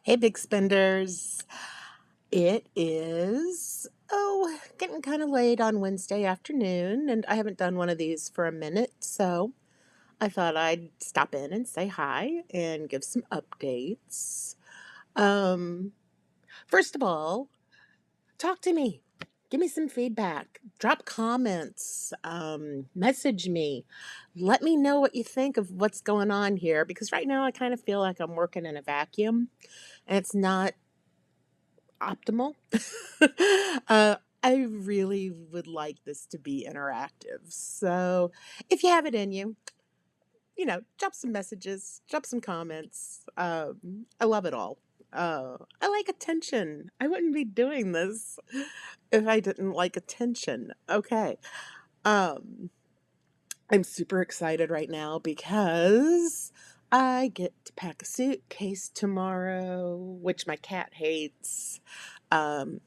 Hey, big spenders. It is, getting kind of late on Wednesday afternoon, and I haven't done one of these for a minute, so I thought I'd stop in and say hi and give some updates. Um, First of all, talk to me. Give me some feedback. Drop comments. Message me. Let me know what you think of what's going on here because right now I kind of feel like I'm working in a vacuum and it's not optimal. uh, I really would like this to be interactive. So if you have it in you, drop some messages, drop some comments. I love it all. I like attention. I wouldn't be doing this if I didn't like attention. Okay. Um, I'm super excited right now because I get to pack a suitcase tomorrow, which my cat hates. Um,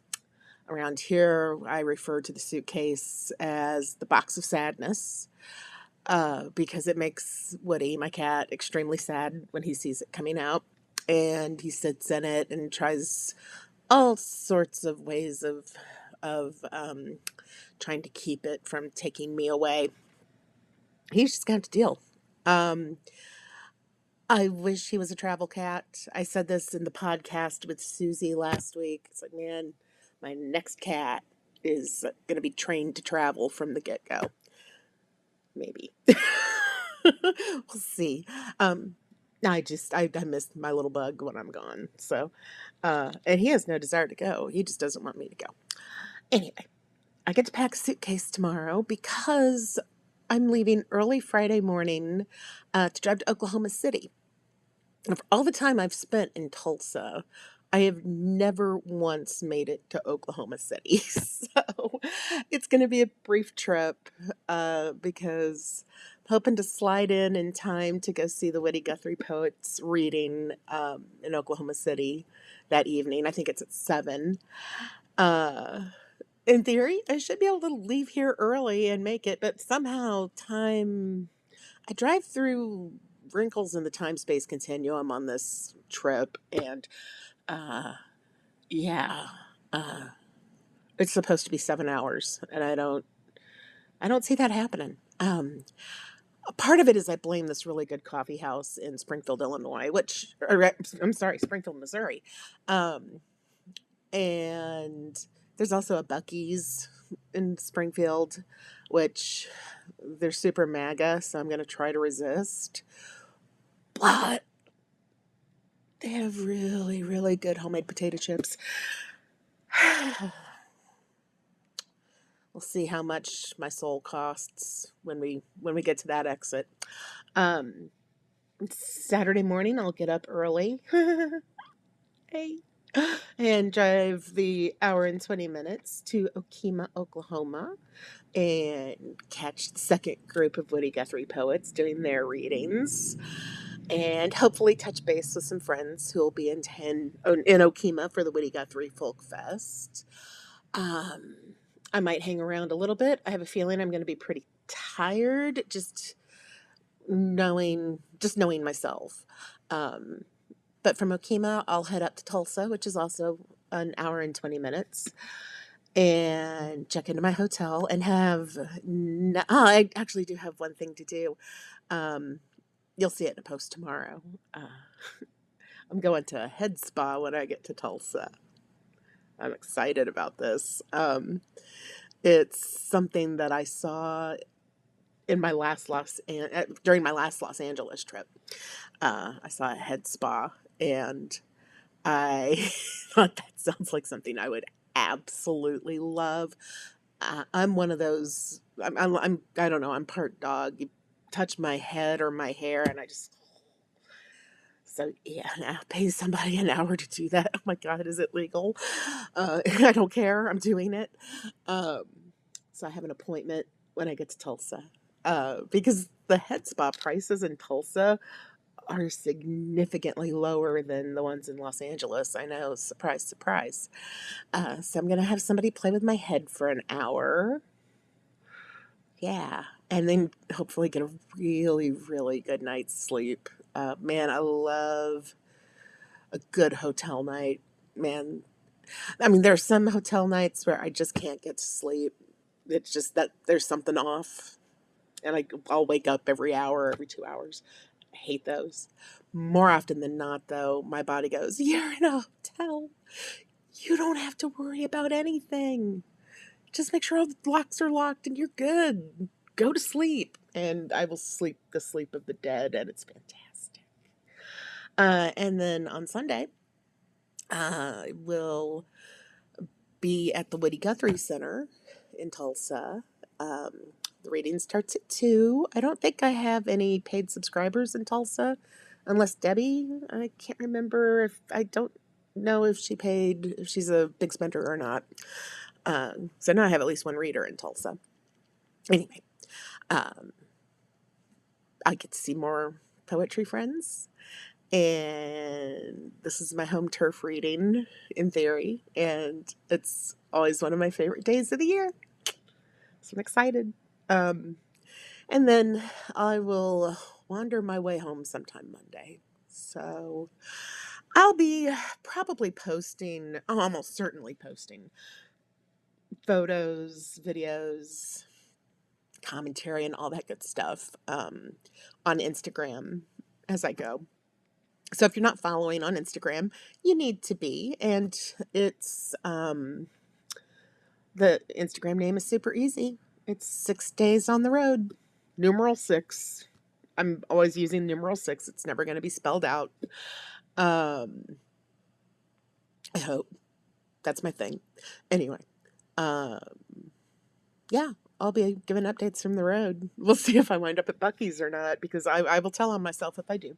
Around here, I refer to the suitcase as the box of sadness because it makes Woody, my cat, extremely sad when he sees it coming out. And he sits in it and tries all sorts of ways of trying to keep it from taking me away. He's just got to deal. Um, I wish he was a travel cat. I said this in the podcast with Susie last week. It's like, man, my next cat is going to be trained to travel from the get go. Maybe. We'll see. Um, I miss my little bug when I'm gone. So, and he has no desire to go. He just doesn't want me to go. Anyway, I get to pack a suitcase tomorrow because I'm leaving early Friday morning to drive to Oklahoma City. Of all the time I've spent in Tulsa, I have never once made it to Oklahoma City. So it's going to be a brief trip because I'm hoping to slide in time to go see the Woody Guthrie Poets reading in Oklahoma City that evening. I think it's at 7. Uh, in theory, I should be able to leave here early and make it, but somehow I drive through wrinkles in the time space continuum on this trip, and uh, yeah, uh, it's supposed to be 7 hours, and I don't see that happening. A part of it is I blame this really good coffee house in Springfield, Illinois, I'm sorry, Springfield, Missouri, um, and there's also a Buc-ee's in Springfield, which they're super MAGA, so I'm going to try to resist. But they have really, really good homemade potato chips. We'll see how much my soul costs when we get to that exit. Um, Saturday morning, I'll get up early. Hey. And drive the hour and 20 minutes to Okima, Oklahoma, and catch the second group of Woody Guthrie poets doing their readings, and hopefully touch base with some friends who will be in Okima for the Woody Guthrie Folk Fest. Um, I might hang around a little bit. I have a feeling I'm going to be pretty tired, just knowing myself. Um, but from Okima, I'll head up to Tulsa, which is also an hour and 20 minutes, and check into my hotel and I actually do have one thing to do. Um, you'll see it in a post tomorrow. I'm going to a head spa when I get to Tulsa. I'm excited about this. It's something that I saw in my during my last Los Angeles trip. I saw a head spa, and I thought that sounds like something I would absolutely love. I'm one of those. I don't know. I'm part dog. You touch my head or my hair, and I just. So yeah, now pay somebody an hour to do that. Oh my God, is it legal? I don't care. I'm doing it. Um, so I have an appointment when I get to Tulsa because the head spa prices in Tulsa are significantly lower than the ones in Los Angeles. I know, surprise, surprise. So I'm gonna have somebody play with my head for an hour. Yeah, and then hopefully get a really, really good night's sleep. Man, I love a good hotel night, man. I mean, there are some hotel nights where I just can't get to sleep. It's just that there's something off, and I'll wake up every hour, every 2 hours. I hate those. More often than not, though, my body goes, "You're in a hotel. You don't have to worry about anything. Just make sure all the locks are locked and you're good. Go to sleep." And I will sleep the sleep of the dead, and it's fantastic. And then on Sunday, we'll be at the Woody Guthrie Center in Tulsa. Um, the reading starts at 2. I don't think I have any paid subscribers in Tulsa, unless Debbie. I can't remember if I don't know if she paid, if she's a big spender or not. So now I have at least one reader in Tulsa. Anyway, um, I get to see more poetry friends. And this is my home turf reading in theory. And it's always one of my favorite days of the year. So I'm excited. Um, and then I will wander my way home sometime Monday. So I'll be probably posting, almost certainly posting photos, videos, commentary, and all that good stuff on Instagram as I go. So if you're not following on Instagram, you need to be. And it's the Instagram name is super easy. It's 6 days on the road, numeral 6. I'm always using numeral 6. It's never going to be spelled out. Um, I hope that's my thing. Anyway, um, yeah, I'll be giving updates from the road. We'll see if I wind up at Buc-ee's or not, because I will tell on myself if I do.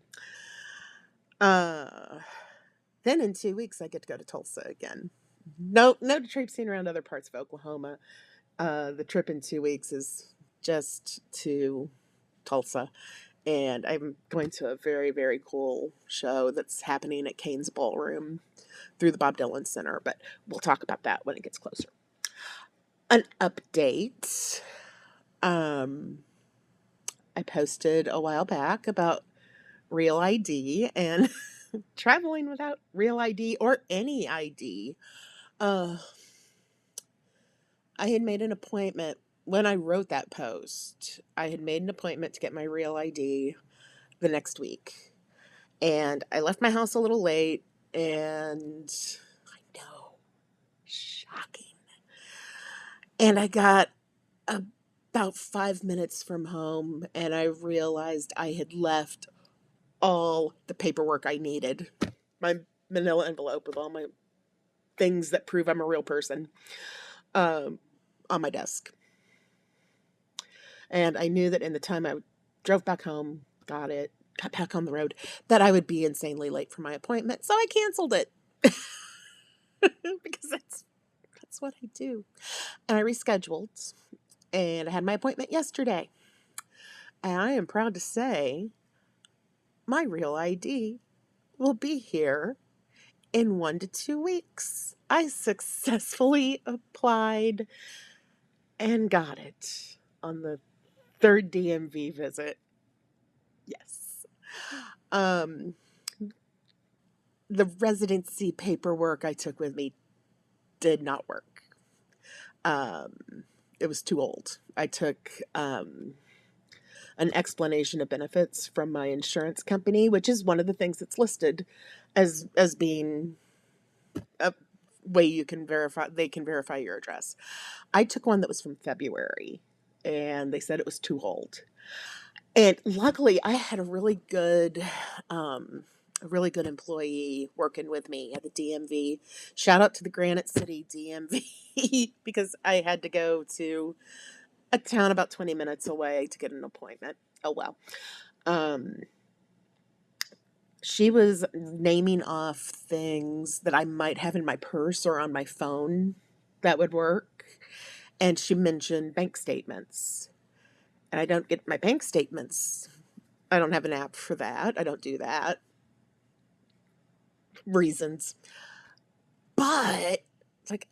Then in 2 weeks, I get to go to Tulsa again. No traipsing around other parts of Oklahoma. The trip in 2 weeks is just to Tulsa. And I'm going to a very, very cool show that's happening at Kane's Ballroom through the Bob Dylan Center. But we'll talk about that when it gets closer. An update. I posted a while back about Real ID and traveling without Real ID or any ID. Uh, I had made an appointment when I wrote that post. I had made an appointment to get my Real ID the next week. And I left my house a little late, and I know, shocking. And I got about 5 minutes from home, and I realized I had left all the paperwork I needed. My manila envelope with all my things that prove I'm a real person on my desk. And I knew that in the time I drove back home, got back on the road, that I would be insanely late for my appointment. So I canceled it because that's what I do. And I rescheduled, and I had my appointment yesterday. And I am proud to say my Real ID will be here in 1 to 2 weeks. I successfully applied and got it on the third DMV visit. Yes. Um, the residency paperwork I took with me did not work. It was too old. I took an explanation of benefits from my insurance company, which is one of the things that's listed as being a way you can verify, they can verify your address. I took one that was from February, and they said it was too old. And luckily, I had a really good employee working with me at the DMV. Shout out to the Granite City DMV because I had to go to a town about 20 minutes away to get an appointment. Oh well. Um, she was naming off things that I might have in my purse or on my phone that would work. And she mentioned bank statements. And I don't get my bank statements. I don't have an app for that. I don't do that. Reasons. But like,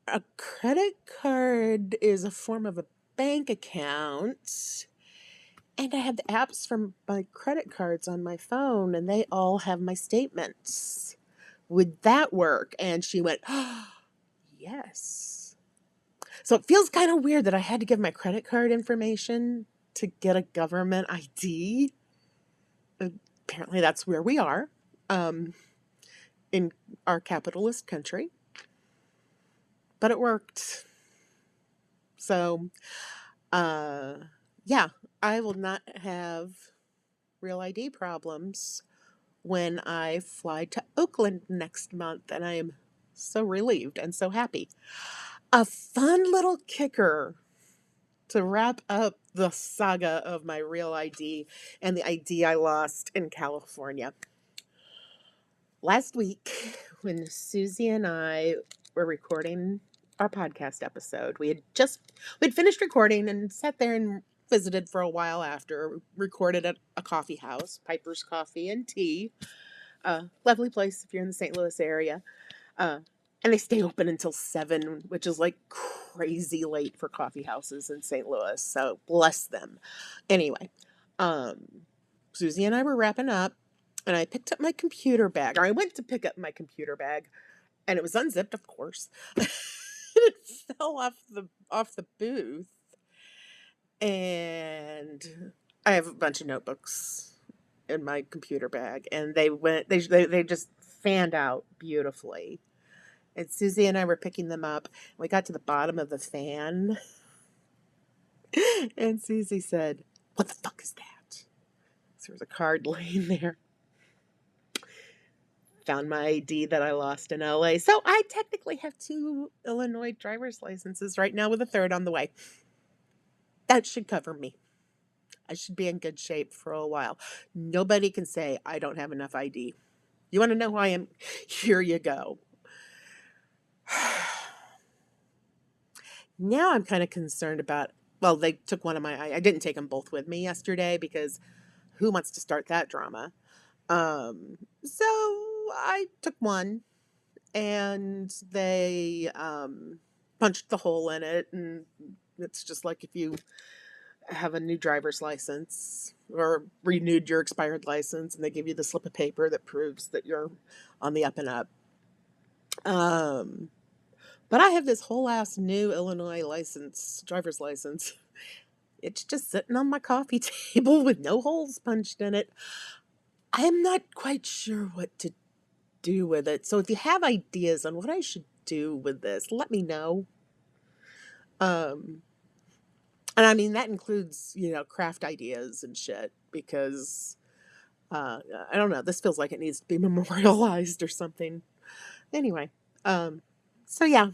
a credit card is a form of a bank account. And I have the apps from my credit cards on my phone, and they all have my statements. Would that work? And she went, oh, yes. So it feels kind of weird that I had to give my credit card information to get a government ID. Apparently, that's where we are in our capitalist country. But it worked. So, yeah, I will not have real ID problems when I fly to Oakland next month, and I am so relieved and so happy. A fun little kicker to wrap up the saga of my real ID and the ID I lost in California. Last week, when Susie and I were recording our podcast episode, we'd finished recording and sat there and visited for a while after, recorded at a coffee house, Piper's Coffee and Tea. Lovely place if you're in the St. Louis area. Uh, and they stay open until 7, which is like crazy late for coffee houses in St. Louis. So bless them. Anyway, um, Susie and I were wrapping up, and I picked up my computer bag, or I went to pick up my computer bag, and it was unzipped, of course. It fell off the booth, and I have a bunch of notebooks in my computer bag, and they just fanned out beautifully. And Susie and I were picking them up. We got to the bottom of the fan, and Susie said, "What the fuck is that?" So there was a card laying there. Found my ID that I lost in LA. So I technically have 2 Illinois driver's licenses right now with a third on the way. That should cover me. I should be in good shape for a while. Nobody can say I don't have enough ID. You want to know who I am? Here you go. Now I'm kind of concerned about, well, they took one of I didn't take them both with me yesterday because who wants to start that drama? So I took one, and they punched the hole in it, and it's just like if you have a new driver's license or renewed your expired license, and they give you the slip of paper that proves that you're on the up and up. But I have this whole ass new Illinois driver's license. It's just sitting on my coffee table with no holes punched in it. I'm not quite sure what to do with it. So if you have ideas on what I should do with this, let me know. Um, and I mean, that includes, craft ideas and shit, because I don't know, this feels like it needs to be memorialized or something. Anyway, um, so yeah,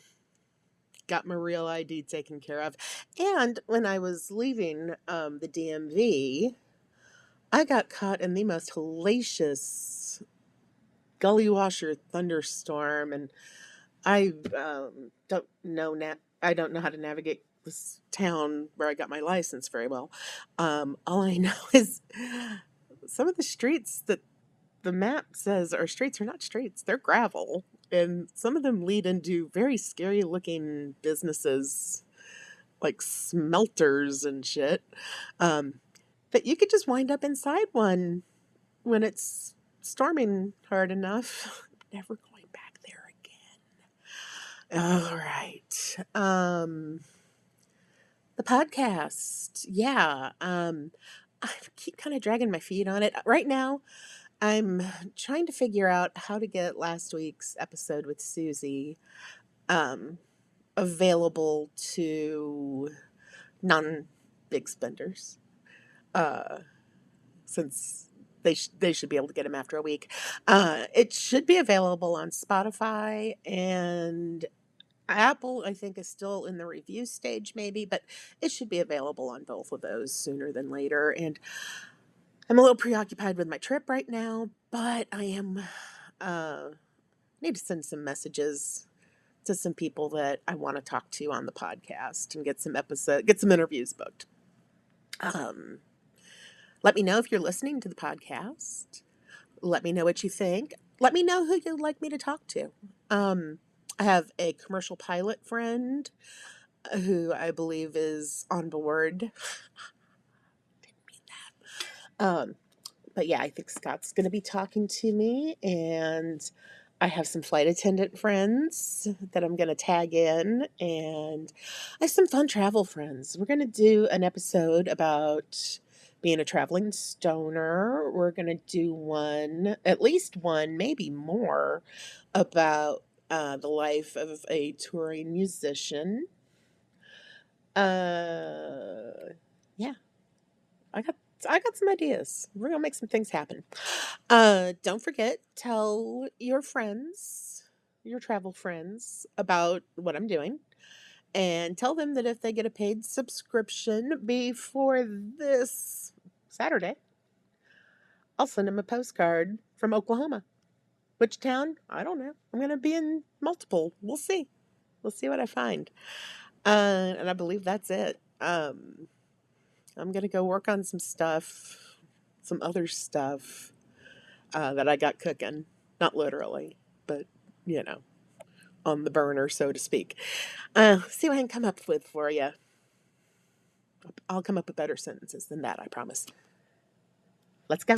got my real ID taken care of. And when I was leaving the DMV, I got caught in the most hellacious gully washer thunderstorm, and I I don't know how to navigate this town where I got my license very well. All I know is some of the streets that the map says are streets are not streets; they're gravel, and some of them lead into very scary looking businesses like smelters and shit. Um, that you could just wind up inside one when it's storming hard enough. Never going back there again. All right. The podcast. Yeah. I keep kind of dragging my feet on it. Right now, I'm trying to figure out how to get last week's episode with Susie um, available to non big spenders. Uh, since they should be able to get them after a week. It should be available on Spotify, and Apple, I think, is still in the review stage, maybe, but it should be available on both of those sooner than later. And I'm a little preoccupied with my trip right now, but I am need to send some messages to some people that I want to talk to on the podcast and get some interviews booked. Um, Let me know if you're listening to the podcast. Let me know what you think. Let me know who you'd like me to talk to. I have a commercial pilot friend who I believe is on board. Um, but yeah, I think Scott's going to be talking to me, and I have some flight attendant friends that I'm going to tag in, and I have some fun travel friends. We're going to do an episode about being a traveling stoner. We're going to do one, at least one, maybe more, about the life of a touring musician. Yeah, I got I got some ideas. We're gonna make some things happen. Don't forget, tell your friends, your travel friends, about what I'm doing, and tell them that if they get a paid subscription before this Saturday, I'll send them a postcard from Oklahoma. Which town? I don't know. I'm gonna be in multiple. We'll see. We'll see what I find. And I believe that's it. I'm gonna go work on some stuff, some other stuff that I got cooking. Not literally, but you know, on the burner, so to speak. See what I can come up with for you. I'll come up with better sentences than that, I promise. Let's go.